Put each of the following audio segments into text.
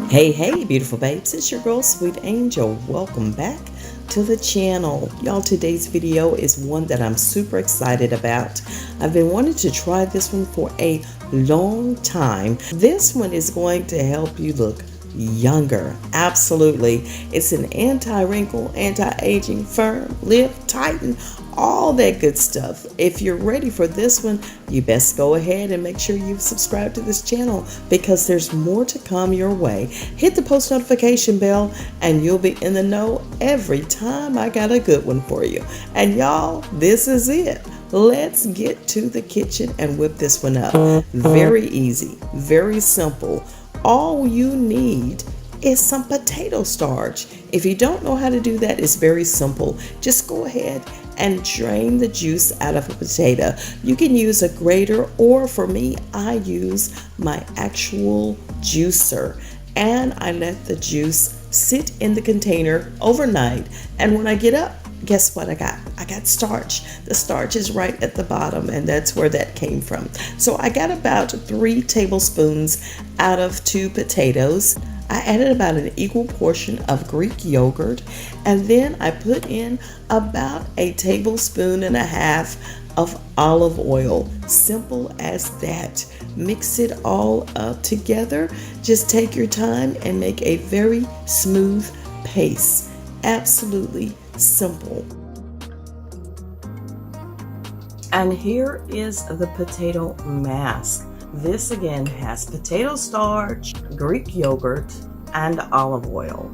Hey, beautiful babes, it's your girl, Sweet Angel. Welcome back to the channel. Y'all, today's video is one that I'm super excited about. I've been wanting to try this one for a long time. This one is going to help you look younger. Absolutely. It's an anti-wrinkle, anti-aging, firm, lift, tighten, all that good stuff. If you're ready for this one, you best go ahead and make sure you subscribe to this channel because there's more to come your way. Hit the post notification bell and you'll be in the know every time I got a good one for you. And y'all, this is it. Let's get to the kitchen and whip this one up. Very easy, very simple. All you need is some potato starch. If you don't know how to do that, it's very simple. Just go ahead and drain the juice out of a potato. You can use a grater, or for me, I use my actual juicer. And I let the juice sit in the container overnight. And when I get up, guess what I got? I got starch. The starch is right at the bottom, and that's where that came from. So I got about 3 tablespoons out of 2 potatoes. I added about an equal portion of Greek yogurt, and then I put in about 1.5 tablespoons of olive oil. Simple as that. Mix it all up together. Just take your time and make a very smooth paste. Absolutely simple. And here is the potato mask. This again has potato starch, Greek yogurt, and olive oil.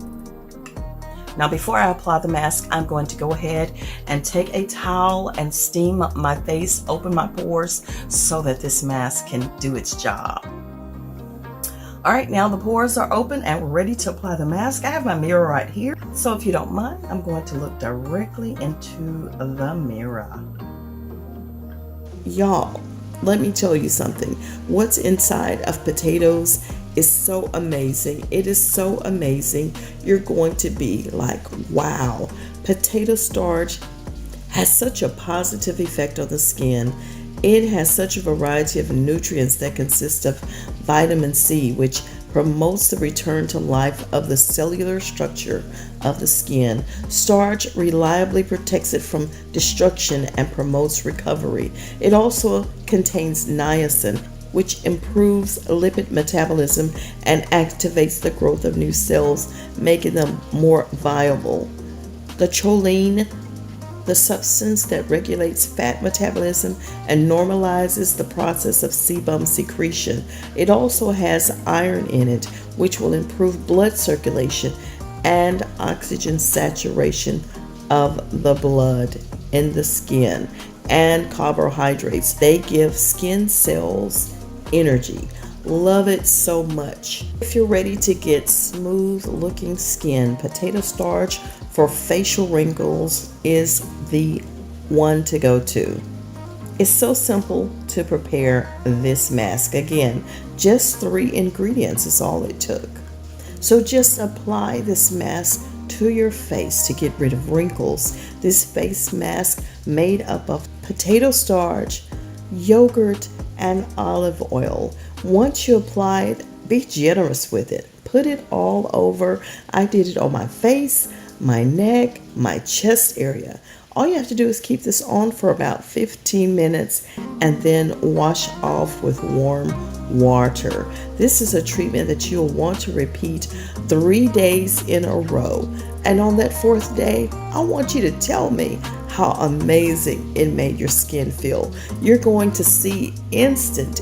Now before I apply the mask, I'm going to go ahead and take a towel and steam my face, open my pores so that this mask can do its job. All right, now the pores are open and we're ready to apply the mask. I have my mirror right here. So if you don't mind, I'm going to look directly into the mirror. Y'all, let me tell you something. What's inside of potatoes is so amazing. It is so amazing. You're going to be like, wow. Potato starch has such a positive effect on the skin. It has such a variety of nutrients that consist of vitamin C, which promotes the return to life of the cellular structure of the skin. Starch reliably protects it from destruction and promotes recovery. It also contains niacin, which improves lipid metabolism and activates the growth of new cells, making them more viable. The choline, the substance that regulates fat metabolism and normalizes the process of sebum secretion. It also has iron in it, which will improve blood circulation and oxygen saturation of the blood in the skin. And carbohydrates, they give skin cells energy. Love it so much. If you're ready to get smooth looking skin, potato starch for facial wrinkles is the one to go to. It's so simple to prepare this mask. Again, just 3 ingredients is all it took. So just apply this mask to your face to get rid of wrinkles. This face mask made up of potato starch, yogurt, and olive oil. Once you apply it, be generous with it. Put it all over. I did it on my face, my neck, my chest area. All you have to do is keep this on for about 15 minutes and then wash off with warm water. This is a treatment that you'll want to repeat 3 days in a row. And on that 4th day, I want you to tell me how amazing it made your skin feel. You're going to see instant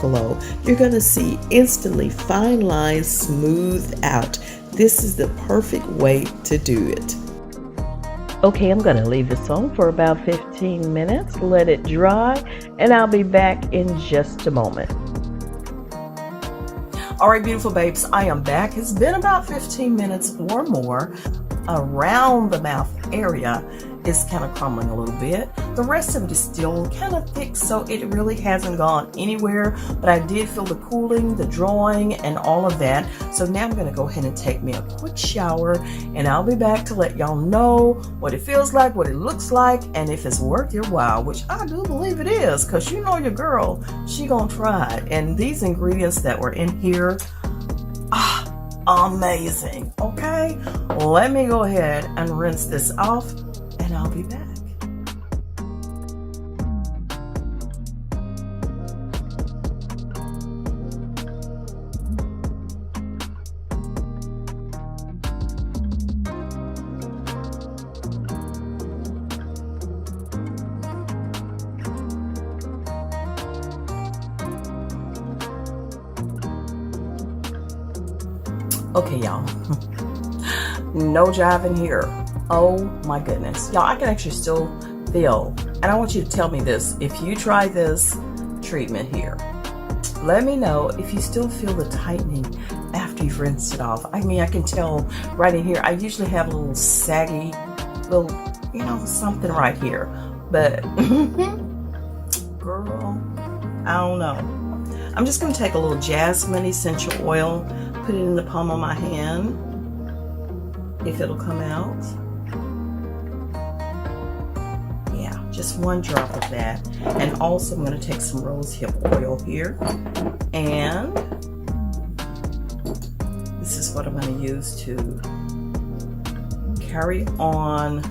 glow. You're going to see instantly fine lines smooth out. This is the perfect way to do it. Okay, I'm going to leave this on for about 15 minutes, let it dry, and I'll be back in just a moment. All right, beautiful babes, I am back. It's been about 15 minutes or more. Around the mouth area is kind of crumbling a little bit. The rest of it is still kind of thick, so it really hasn't gone anywhere, but I did feel the cooling, the drawing, and all of that. So now I'm going to go ahead and take me a quick shower, and I'll be back to let y'all know what it feels like, what it looks like, and if it's worth your while, which I do believe it is, because you know your girl, she gonna try it. And these ingredients that were in here, amazing. Okay, let me go ahead and rinse this off, and I'll be back. Okay, y'all, no jiving here. Oh my goodness, y'all, I can actually still feel, and I want you to tell me this, if you try this treatment here, let me know if you still feel the tightening after you've rinsed it off. I mean, I can tell right in here, I usually have a little saggy, little, something right here, but girl, I don't know. I'm just gonna take a little jasmine essential oil, put it in the palm of my hand, if it'll come out. Yeah, just one drop of that. And also I'm gonna take some rose hip oil here. And this is what I'm gonna use to carry on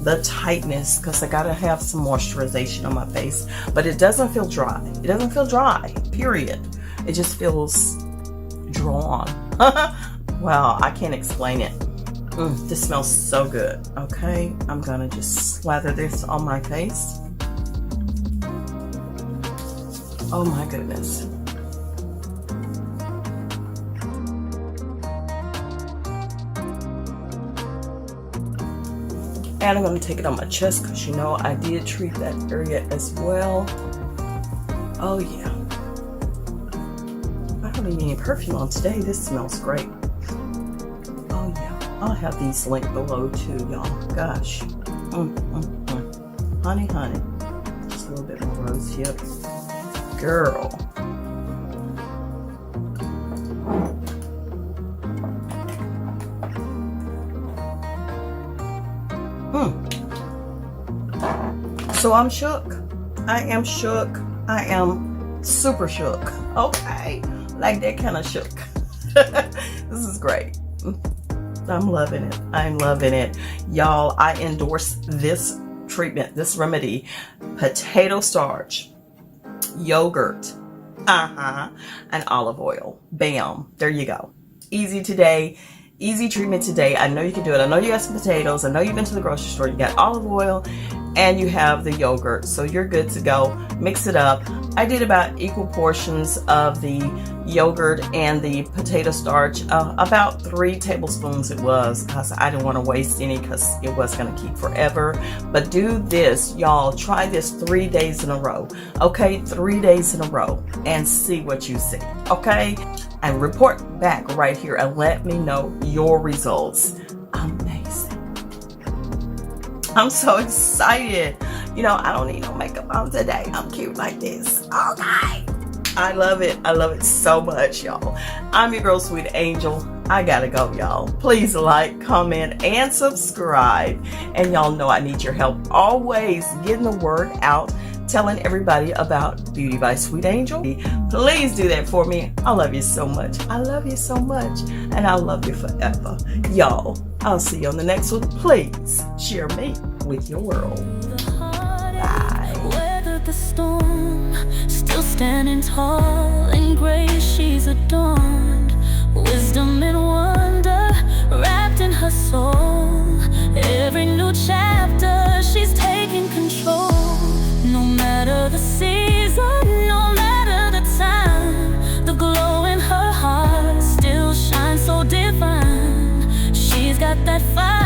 the tightness, because I gotta have some moisturization on my face. But it doesn't feel dry. It doesn't feel dry, period. It just feels drawn. Wow, I can't explain it. This smells so good. Okay, I'm gonna just slather this on my face. Oh my goodness. And I'm gonna take it on my chest, because I did treat that area as well. Oh yeah. I don't need any perfume on today. This smells great. Oh yeah. I'll have these linked below too, y'all. Gosh. Honey, honey. Just a little bit more rose hip. Girl. So I'm shook. I am shook. I am super shook. Okay. Like that kind of shook. This is great. I'm loving it. I'm loving it. Y'all, I endorse this treatment, this remedy. Potato starch, yogurt, and olive oil. Bam. There you go. Easy today. Easy treatment today. I know you can do it. I know you got some potatoes. I know you've been to the grocery store. You got olive oil and you have the yogurt. So you're good to go. Mix it up. I did about equal portions of the yogurt and the potato starch. About 3 tablespoons it was, because I didn't want to waste any, because it was going to keep forever. But do this, y'all. Try this 3 days in a row. Okay? 3 days in a row, and see what you see. Okay? And report back right here and let me know your results. Amazing. I'm so excited. I don't need no makeup on today. I'm cute like this. Okay. I love it. I love it so much, y'all. I'm your girl, Sweet Angel. I gotta go, y'all. Please like, comment, and subscribe. And y'all know I need your help always getting the word out, telling everybody about Beauty by Sweet Angel. Please do that for me. I love you so much. I love you so much. And I love you forever. Y'all, I'll see you on the next one. Please share me with your world. Bye. Weathered the storm, still standing tall in grace she's adorned. Wisdom and wonder wrapped in her soul. Every new chapter she's taking control. No matter the season, no matter the time, the glow in her heart still shines so divine. She's got that fire.